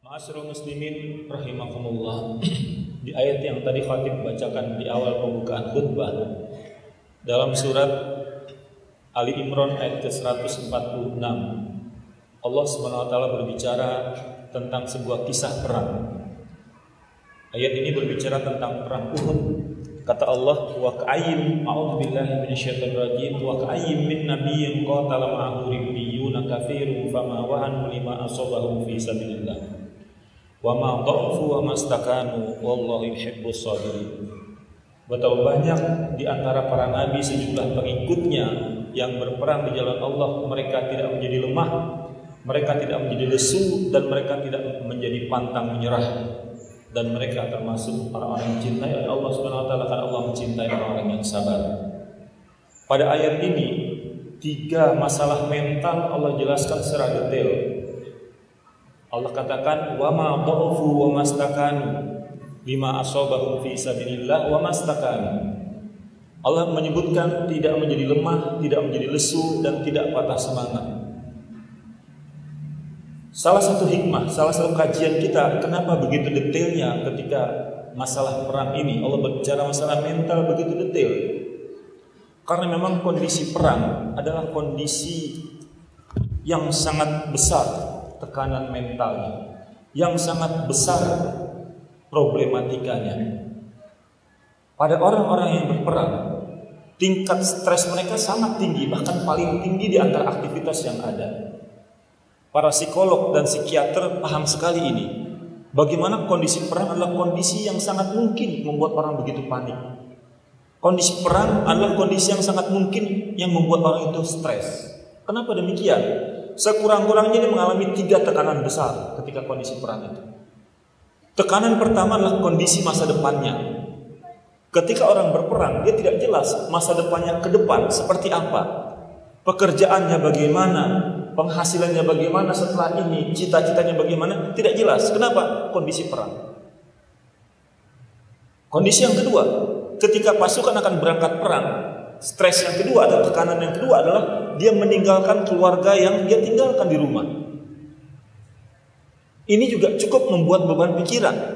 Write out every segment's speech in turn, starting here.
Ma'asyiral muslimin rahimakumullah. Di ayat yang tadi khatib bacakan di awal pembukaan khutbah dalam surat Ali Imran ayat ke-146, Allah Subhanahu wa taala berbicara tentang sebuah kisah perang. Ayat ini berbicara tentang perang Uhud. Kata Allah, wa ka'ayyim a'udzubillahi minasyaitonir rajim wa ka'ayyim min nabiyyin qatala ma'ahu ribbiyuna katsirun fama wahanu lima asabahum fi sabilillah wa ma dha'fu wa mastakanu wallahu yuhibbus sabirin. Betapa banyak di antara para nabi sejumlah pengikutnya yang berperang di jalan Allah, mereka tidak menjadi lemah, mereka tidak menjadi lesu, dan mereka tidak menjadi pantang menyerah. Dan mereka termasuk orang-orang yang dicintai oleh Allah Subhanahu wa taala, karena Allah mencintai orang-orang yang sabar. Pada ayat ini 3 masalah mental Allah jelaskan secara detail. Allah katakan wa ma dha'fu wa mastakanu lima asabahum fi sabilillah wa mastakanu. Allah menyebutkan tidak menjadi lemah, tidak menjadi lesu, dan tidak patah semangat. Salah satu hikmah, salah satu kajian kita, kenapa begitu detailnya ketika masalah perang ini Allah berbicara masalah mental begitu detail. Karena memang kondisi perang adalah kondisi yang sangat besar tekanan mentalnya, yang sangat besar problematikanya. Pada orang-orang yang berperang, tingkat stres mereka sangat tinggi, bahkan paling tinggi di antara aktivitas yang ada. Para psikolog dan psikiater paham sekali ini. Bagaimana kondisi perang adalah kondisi yang sangat mungkin membuat orang begitu panik. Kondisi perang adalah kondisi yang sangat mungkin yang membuat orang itu stres. Kenapa demikian? Sekurang-kurangnya dia mengalami 3 tekanan besar ketika kondisi perang itu. Tekanan pertama adalah kondisi masa depannya. Ketika orang berperang, dia tidak jelas masa depannya ke depan seperti apa. Pekerjaannya bagaimana, penghasilannya bagaimana setelah ini, cita-citanya bagaimana, tidak jelas. Kenapa? Kondisi perang. Kondisi yang kedua, ketika pasukan akan berangkat perang, stres yang kedua atau tekanan yang kedua adalah dia meninggalkan keluarga yang dia tinggalkan di rumah. Ini juga cukup membuat beban pikiran.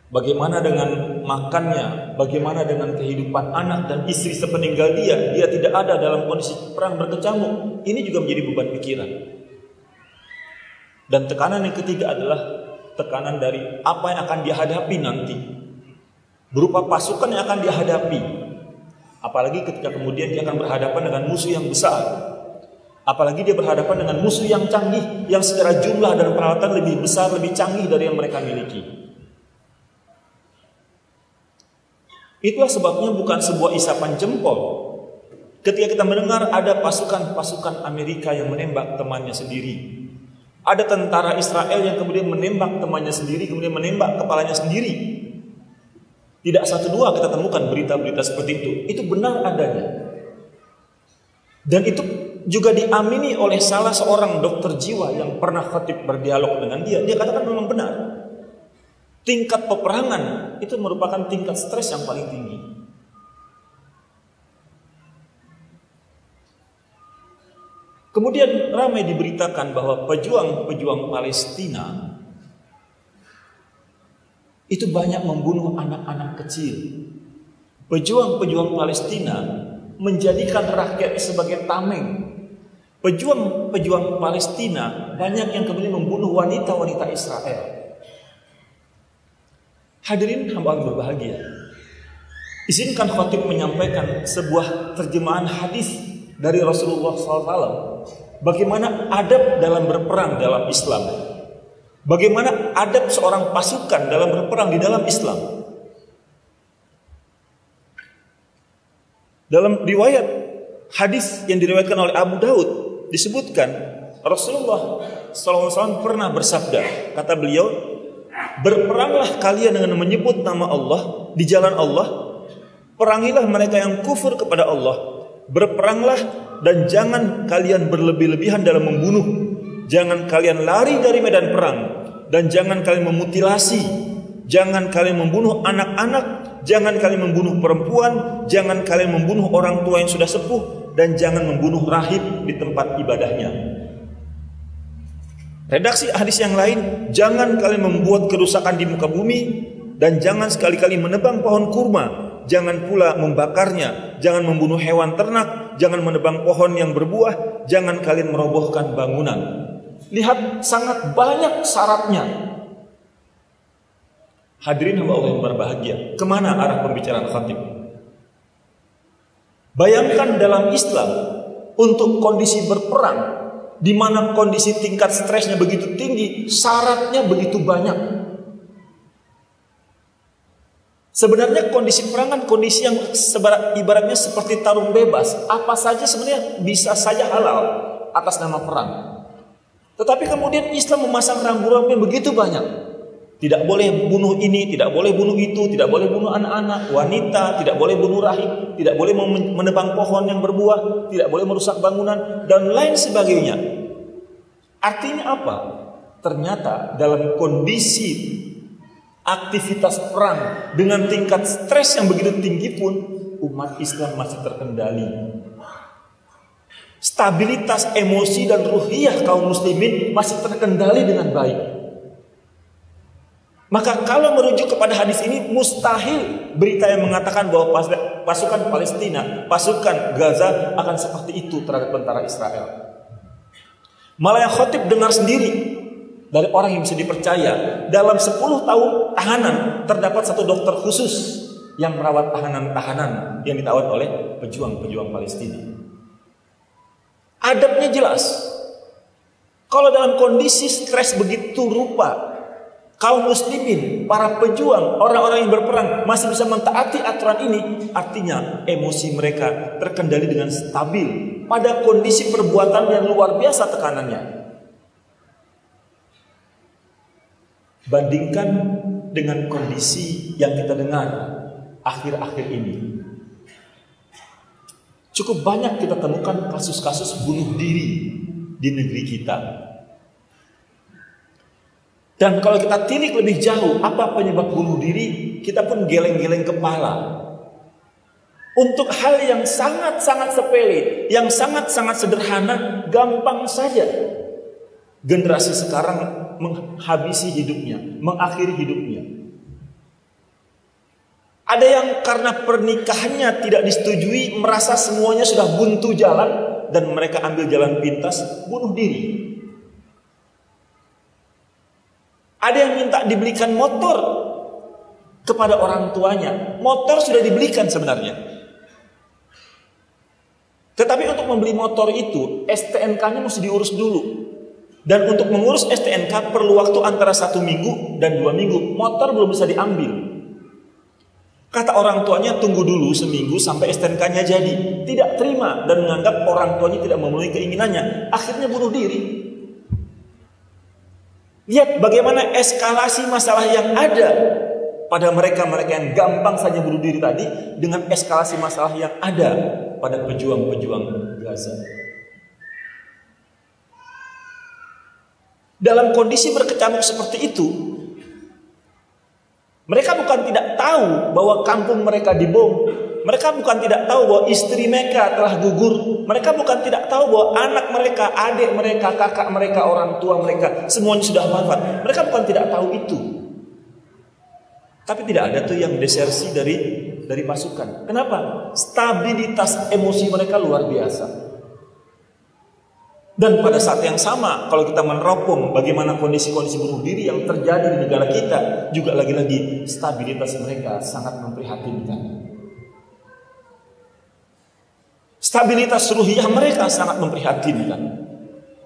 Bagaimana dengan makannya, bagaimana dengan kehidupan anak dan istri sepeninggal dia tidak ada dalam kondisi perang berkecamuk. Ini juga menjadi beban pikiran. Dan tekanan yang ketiga adalah tekanan dari apa yang akan dia hadapi nanti, berupa pasukan yang akan dia hadapi. Apalagi ketika kemudian dia akan berhadapan dengan musuh yang besar. Apalagi dia berhadapan dengan musuh yang canggih, yang secara jumlah dan peralatan lebih besar, lebih canggih dari yang mereka miliki. Itulah sebabnya bukan sebuah isapan jempol ketika kita mendengar ada pasukan-pasukan Amerika yang menembak temannya sendiri. Ada tentara Israel yang kemudian menembak temannya sendiri, kemudian menembak kepalanya sendiri. Tidak 1-2 kita temukan berita-berita seperti itu. Itu benar adanya. Dan itu juga diamini oleh salah seorang dokter jiwa yang pernah khatib berdialog dengan dia. Dia katakan memang benar. Tingkat peperangan itu merupakan tingkat stres yang paling tinggi. Kemudian ramai diberitakan bahwa pejuang-pejuang Palestina itu banyak membunuh anak-anak kecil. Pejuang-pejuang Palestina menjadikan rakyat sebagai tameng. Pejuang-pejuang Palestina banyak yang kemudian membunuh wanita-wanita Israel. Hadirin hamba Allah berbahagia. Izinkan khatib menyampaikan sebuah terjemahan hadis dari Rasulullah SAW. Bagaimana adab dalam berperang dalam Islam. Bagaimana adab seorang pasukan dalam berperang di dalam Islam. Dalam riwayat hadis yang diriwayatkan oleh Abu Daud disebutkan Rasulullah SAW pernah bersabda, kata beliau, berperanglah kalian dengan menyebut nama Allah di jalan Allah, perangilah mereka yang kufur kepada Allah, berperanglah dan jangan kalian berlebih-lebihan dalam membunuh, jangan kalian lari dari medan perang, dan jangan kalian memutilasi, jangan kalian membunuh anak-anak, jangan kalian membunuh perempuan, jangan kalian membunuh orang tua yang sudah sepuh, dan jangan membunuh rahib di tempat ibadahnya. Redaksi hadis yang lain, jangan kalian membuat kerusakan di muka bumi dan jangan sekali-kali menebang pohon kurma, jangan pula membakarnya, jangan membunuh hewan ternak, jangan menebang pohon yang berbuah, jangan kalian merobohkan bangunan. Lihat, sangat banyak syaratnya. Hadirin hamba Allah yang berbahagia, kemana arah pembicaraan khatib? Bayangkan dalam Islam, untuk kondisi berperang, di mana kondisi tingkat stresnya begitu tinggi, syaratnya begitu banyak. Sebenarnya kondisi perang kan kondisi yang ibaratnya seperti tarung bebas. Apa saja sebenarnya bisa saja halal atas nama perang. Tetapi kemudian Islam memasang rambu-rambu yang begitu banyak. Tidak boleh bunuh ini, tidak boleh bunuh itu, tidak boleh bunuh anak-anak, wanita, tidak boleh bunuh rahim, tidak boleh menebang pohon yang berbuah, tidak boleh merusak bangunan, dan lain sebagainya. Artinya apa? Ternyata dalam kondisi aktivitas perang dengan tingkat stres yang begitu tinggi pun, umat Islam masih terkendali. Stabilitas emosi dan ruhiyah kaum muslimin masih terkendali dengan baik. Maka kalau merujuk kepada hadis ini, mustahil berita yang mengatakan bahwa pasukan Palestina, pasukan Gaza akan seperti itu terhadap tentara Israel. Malah yang khatib dengar sendiri dari orang yang bisa dipercaya, dalam 10 tahun tahanan terdapat satu dokter khusus yang merawat tahanan-tahanan yang ditawan oleh pejuang-pejuang Palestina. Adabnya jelas. Kalau dalam kondisi stres begitu rupa, kaum muslimin, para pejuang, orang-orang yang berperang masih bisa mentaati aturan ini, artinya emosi mereka terkendali dengan stabil pada kondisi perbuatan yang luar biasa tekanannya. Bandingkan dengan kondisi yang kita dengar akhir-akhir ini. Cukup banyak kita temukan kasus-kasus bunuh diri di negeri kita. Dan kalau kita tilik lebih jauh, apa penyebab bunuh diri, kita pun geleng-geleng kepala. Untuk hal yang sangat-sangat sepele, yang sangat-sangat sederhana, gampang saja. Generasi sekarang menghabisi hidupnya, mengakhiri hidupnya. Ada yang karena pernikahannya tidak disetujui, merasa semuanya sudah buntu jalan, dan mereka ambil jalan pintas, bunuh diri. Ada yang minta dibelikan motor kepada orang tuanya. Motor sudah dibelikan sebenarnya. Tetapi untuk membeli motor itu, STNK-nya mesti diurus dulu. Dan untuk mengurus STNK perlu waktu antara 1 minggu dan 2 minggu. Motor belum bisa diambil. Kata orang tuanya, tunggu dulu seminggu sampai STNK-nya jadi. Tidak terima dan menganggap orang tuanya tidak memenuhi keinginannya. Akhirnya bunuh diri. Lihat bagaimana eskalasi masalah yang ada pada mereka-mereka yang gampang saja bunuh diri tadi, dengan eskalasi masalah yang ada pada pejuang-pejuang Gaza. Dalam kondisi berkecamuk seperti itu, mereka bukan tidak tahu bahwa kampung mereka dibom. Mereka bukan tidak tahu bahwa istri mereka telah gugur. Mereka bukan tidak tahu bahwa anak mereka, adik mereka, kakak mereka, orang tua mereka, semuanya sudah wafat. Mereka bukan tidak tahu itu. Tapi tidak ada tuh yang desersi dari pasukan. Kenapa? Stabilitas emosi mereka luar biasa. Dan pada saat yang sama, kalau kita meneropong bagaimana kondisi-kondisi bunuh diri yang terjadi di negara kita, juga lagi-lagi stabilitas mereka sangat memprihatinkan. Stabilitas ruhiyah mereka sangat memprihatinkan.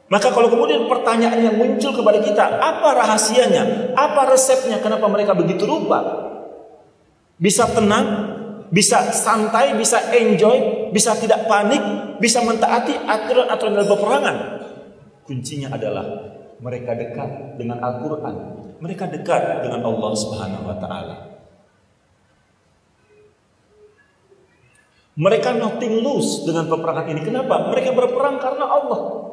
Maka kalau kemudian pertanyaan yang muncul kepada kita, apa rahasianya? Apa resepnya? Kenapa mereka begitu rupa? Bisa tenang, bisa santai, bisa enjoy, bisa tidak panik, bisa mentaati aturan-aturan dalam peperangan. Kuncinya adalah mereka dekat dengan Al-Quran. Mereka dekat dengan Allah Subhanahu wa Ta'ala. Mereka nothing lose dengan peperangan ini. Kenapa? Mereka berperang karena Allah.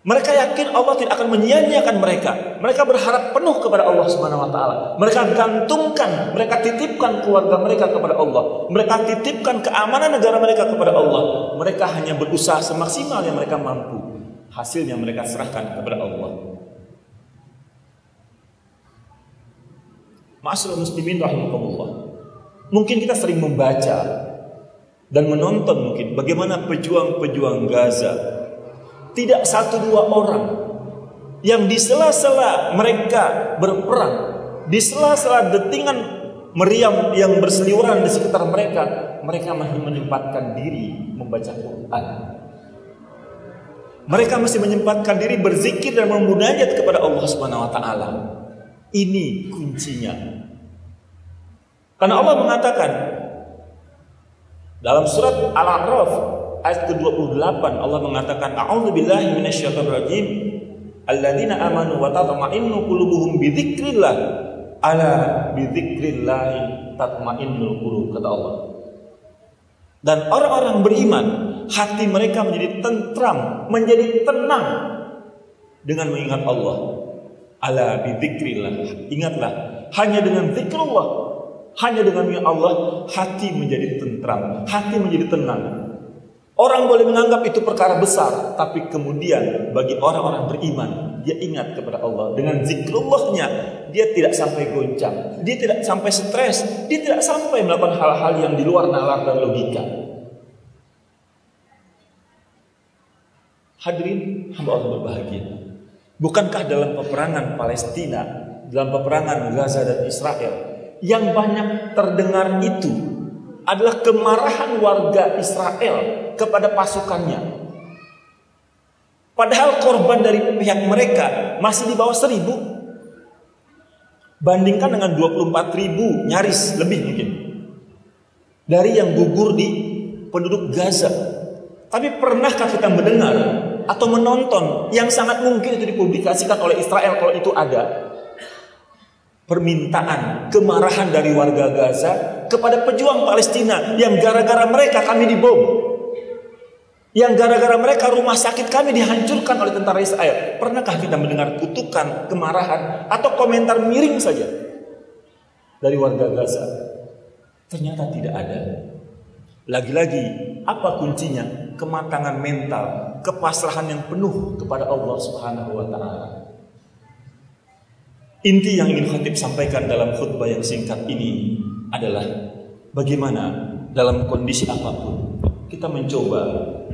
Mereka yakin Allah tidak akan menyia-nyiakan mereka. Mereka berharap penuh kepada Allah Subhanahu wa Ta'ala. Mereka gantungkan, mereka titipkan keluarga mereka kepada Allah. Mereka titipkan keamanan negara mereka kepada Allah. Mereka hanya berusaha semaksimal yang mereka mampu. Hasilnya mereka serahkan kepada Allah. Ma'asyiral muslimin rahimakumullah. Mungkin kita sering membaca dan menonton mungkin bagaimana pejuang-pejuang Gaza, tidak satu dua orang yang di sela-sela mereka berperang, di sela-sela detingan meriam yang berseliweran di sekitar mereka, mereka masih menyempatkan diri membaca Quran. Mereka masih menyempatkan diri berzikir dan memunajat kepada Allah Subhanahu wa taala. Ini kuncinya. Karena Allah mengatakan dalam surat Al-A'raf ayat ke-28, Allah mengatakan a'udzubillahi minasyaitonir rajim, alladzina amanu wa tatma'innu qulubuhum bidzikrillah, ala bidzikrillah tatma'innul qulub, kata Allah. Dan orang-orang beriman, hati mereka menjadi tentram, menjadi tenang dengan mengingat Allah. Ala bidzikrillah, ingatlah, hanya dengan zikrullah, hanya dengan mengingat Allah, hati menjadi tentram, hati menjadi tenang. Orang boleh menganggap itu perkara besar, tapi kemudian bagi orang-orang beriman, dia ingat kepada Allah. Dengan zikrullahnya, dia tidak sampai goncang, dia tidak sampai stres, dia tidak sampai melakukan hal-hal yang di luar nalar dan logika. Hadirin hamba Allah berbahagia. Bukankah dalam peperangan Palestina, dalam peperangan Gaza dan Israel, yang banyak terdengar itu adalah kemarahan warga Israel kepada pasukannya. Padahal korban dari pihak mereka masih di bawah 1.000. Bandingkan dengan 24.000, nyaris lebih mungkin, dari yang gugur di penduduk Gaza. Tapi pernahkah kita mendengar atau menonton yang sangat mungkin itu dipublikasikan oleh Israel kalau itu ada? Permintaan, kemarahan dari warga Gaza kepada pejuang Palestina yang gara-gara mereka kami dibom, yang gara-gara mereka rumah sakit kami dihancurkan oleh tentara Israel. Pernahkah kita mendengar kutukan, kemarahan, atau komentar miring saja dari warga Gaza? Ternyata tidak ada. Lagi-lagi, apa kuncinya? Kematangan mental, kepasrahan yang penuh kepada Allah Subhanahu wa taala. Inti yang ingin khatib sampaikan dalam khutbah yang singkat ini adalah bagaimana dalam kondisi apapun kita mencoba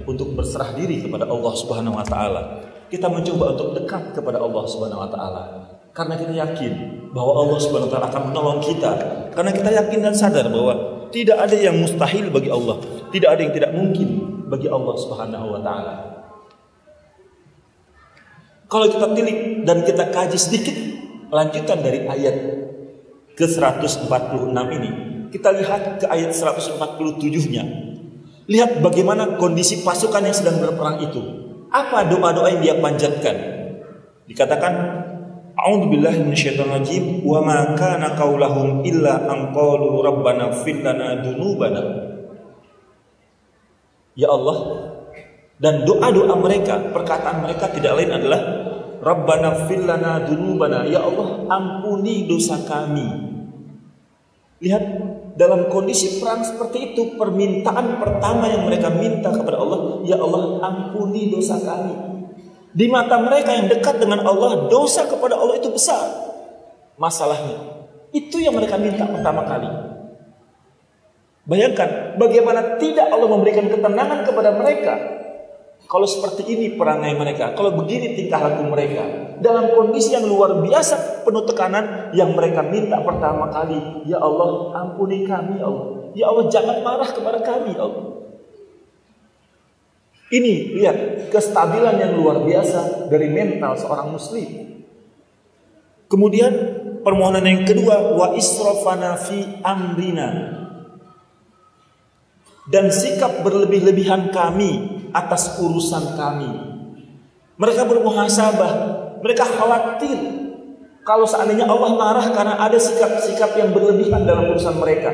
untuk berserah diri kepada Allah Subhanahu wa taala. Kita mencoba untuk dekat kepada Allah Subhanahu wa taala karena kita yakin bahwa Allah Subhanahu wa taala akan menolong kita. Karena kita yakin dan sadar bahwa tidak ada yang mustahil bagi Allah, tidak ada yang tidak mungkin bagi Allah Subhanahu wa taala. Kalau kita tilik dan kita kaji sedikit lanjutan dari ayat ke-146 ini, kita lihat ke ayat 147-nya. Lihat bagaimana kondisi pasukan yang sedang berperang itu. Apa doa-doa yang dia panjatkan? Dikatakan, a'udzubillahi minasyaitonir rajim, wa ma kana qaulahum illa an qalu rabbana ighfir lana dzunubana. Ya Allah, dan doa-doa mereka, perkataan mereka tidak lain adalah Rabbana ighfir lana dzunubana, ya Allah ampuni dosa kami. Lihat, dalam kondisi perang seperti itu, permintaan pertama yang mereka minta kepada Allah, ya Allah ampuni dosa kami. Di mata mereka yang dekat dengan Allah, dosa kepada Allah itu besar. Masalahnya, itu yang mereka minta pertama kali. Bayangkan bagaimana tidak Allah memberikan ketenangan kepada mereka. Kalau seperti ini perangai mereka, kalau begini tingkah laku mereka, dalam kondisi yang luar biasa penuh tekanan, yang mereka minta pertama kali, ya Allah ampuni kami, ya Allah. Ya Allah jangan marah kepada kami, ya Allah. Ini lihat kestabilan yang luar biasa dari mental seorang muslim. Kemudian permohonan yang kedua, wa israfana fi amrina, dan sikap berlebih-lebihan kami atas urusan kami. Mereka bermuhasabah, mereka khawatir kalau seandainya Allah marah karena ada sikap-sikap yang berlebihan dalam urusan mereka.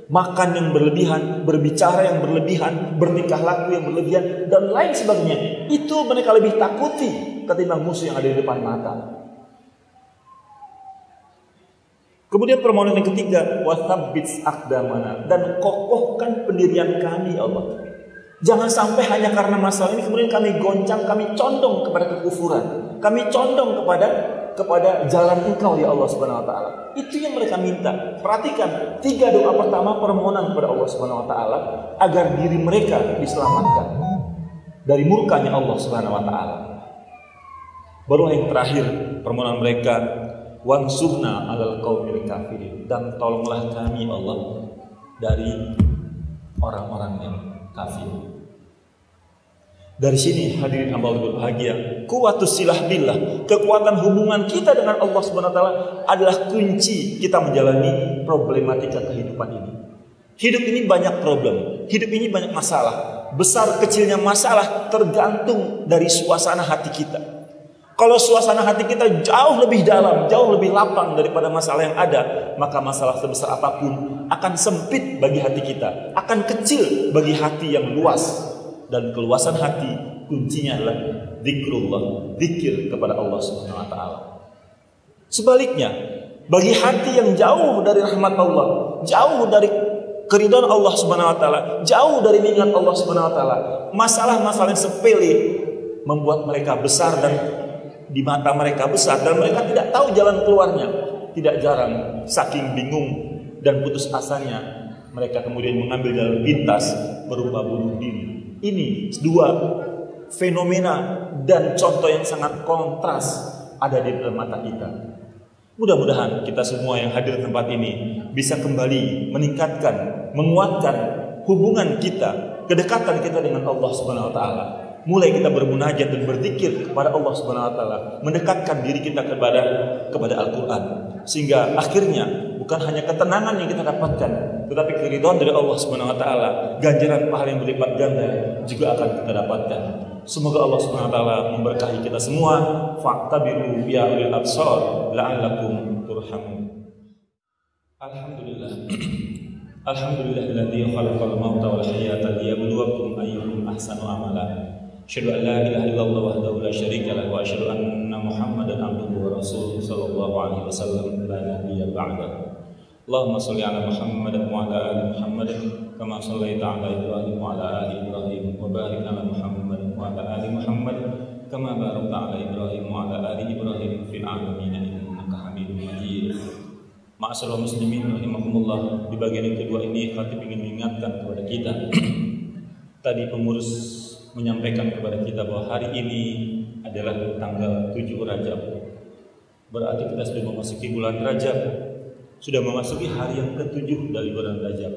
Makan yang berlebihan, berbicara yang berlebihan, bertingkah laku yang berlebihan, dan lain sebagainya. Itu mereka lebih takuti ketimbang musuh yang ada di depan mata. Kemudian permohonan yang ketiga, wathabbits aqdamana, dan kokohkan pendirian kami, Allah. Jangan sampai hanya karena masalah ini kemudian kami goncang, kami condong kepada kekufuran, kami condong kepada kepada jalan Engkau ya Allah Subhanahu wa taala. Itu yang mereka minta. Perhatikan 3 doa pertama permohonan kepada Allah Subhanahu wa taala agar diri mereka diselamatkan dari murkanya Allah Subhanahu wa taala. Baru yang terakhir permohonan mereka, wansurna 'alal qaumil kafirin, dan tolonglah kami Allah dari orang-orang yang kafir. Dari sini hadirin hamba Allah berbahagia, kuwatus silah billah, kekuatan hubungan kita dengan Allah Subhanahu wa taala adalah kunci kita menjalani problematika kehidupan ini. Hidup ini banyak problem, hidup ini banyak masalah. Besar kecilnya masalah tergantung dari suasana hati kita. Kalau suasana hati kita jauh lebih dalam, jauh lebih lapang daripada masalah yang ada, maka masalah sebesar apapun akan sempit bagi hati kita, akan kecil bagi hati yang luas. Dan keluasan hati kuncinya adalah zikrullah, zikir kepada Allah Subhanahu wa taala. Sebaliknya, bagi hati yang jauh dari rahmat Allah, jauh dari keridhaan Allah Subhanahu wa taala, jauh dari minat Allah Subhanahu wa taala, masalah-masalah yang sepele membuat mereka besar dan di mata mereka besar, dan mereka tidak tahu jalan keluarnya. Tidak jarang saking bingung dan putus asanya, mereka kemudian mengambil jalan pintas berupa bunuh diri. Ini 2 fenomena dan contoh yang sangat kontras ada di dalam mata kita. Mudah-mudahan kita semua yang hadir di tempat ini bisa kembali meningkatkan, menguatkan hubungan kita, kedekatan kita dengan Allah Subhanahu wa taala. Mulai kita bermunajat dan berzikir kepada Allah Subhanahu wa taala, mendekatkan diri kita kepada Al-Qur'an, sehingga akhirnya bukan hanya ketenangan yang kita dapatkan, tetapi keridhaan dari Allah Subhanahu wa taala, ganjaran pahala yang berlipat ganda juga akan kita dapatkan. Semoga Allah Subhanahu wa taala memberkahi kita semua. Fa'tabiru ya ulil absar la'allakum turhamun. Alhamdulillah. Alhamdulillahilladzi khalaqal mauta wal hayata liyabluwakum ayyukum ahsanu amala. Asyhadu an la ilaha illallah wahdahu la syarika lahu wa asyhadu anna Muhammadan abduhu wa rasuluhu sallallahu alaihi wasallam la nabiyya ba'dahu. Allahumma shalli ala Muhammadin wa ala ali Muhammadin kama shallaita ala Ibrahim wa ala ali Ibrahim wa barik ala Muhammadin wa ala ali Muhammad kama barakta ala Ibrahim wa ala ali Ibrahim fil alamin innaka Hamidum Majid. Ma'asyiral muslimin rahimakumullah, di bagian yang kedua ini khatib ingin mengingatkan kepada kita. Tadi pengurus menyampaikan kepada kita bahwa hari ini adalah tanggal 7 Rajab. Berarti kita sudah memasuki bulan Rajab, sudah memasuki hari yang ke-7 dari bulan Rajab.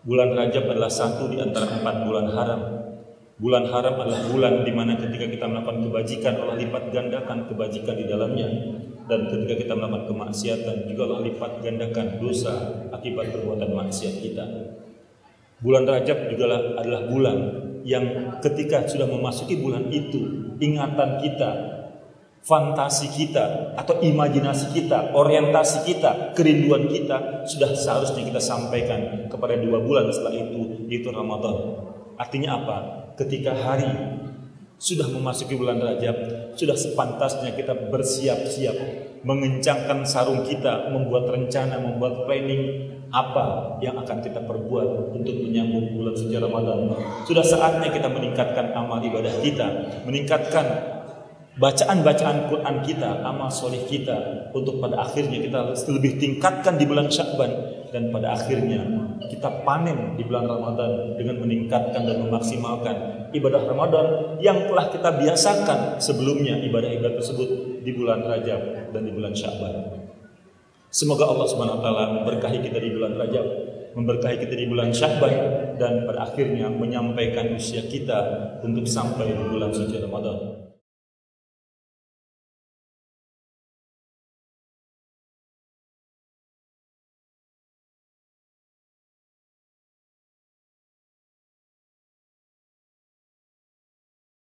Bulan Rajab adalah satu di antara 4 bulan haram. Bulan haram adalah bulan di mana ketika kita melakukan kebajikan, Allah lipat gandakan kebajikan di dalamnya. Dan ketika kita melakukan kemaksiatan, juga Allah lipat gandakan dosa akibat perbuatan maksiat kita. Bulan Rajab juga adalah bulan yang ketika sudah memasuki bulan itu, ingatan kita, fantasi kita, atau imajinasi kita, orientasi kita, kerinduan kita sudah seharusnya kita sampaikan kepada 2 bulan setelah itu, yaitu Ramadan. Artinya apa? Ketika hari sudah memasuki bulan Rajab, sudah sepantasnya kita bersiap-siap, mengencangkan sarung kita, membuat rencana, membuat planning apa yang akan kita perbuat untuk menyambut bulan suci Ramadan. Sudah saatnya kita meningkatkan amal ibadah kita, meningkatkan bacaan-bacaan Quran kita, amal soleh kita, untuk pada akhirnya kita lebih tingkatkan di bulan Sya'ban, dan pada akhirnya kita panen di bulan Ramadan dengan meningkatkan dan memaksimalkan ibadah Ramadan yang telah kita biasakan sebelumnya, ibadah-ibadah tersebut di bulan Rajab dan di bulan Sya'ban. Semoga Allah Subhanahu wa taala memberkahi kita di bulan Rajab, memberkahi kita di bulan Sya'ban, dan pada akhirnya menyampaikan usia kita untuk sampai di bulan suci Ramadan.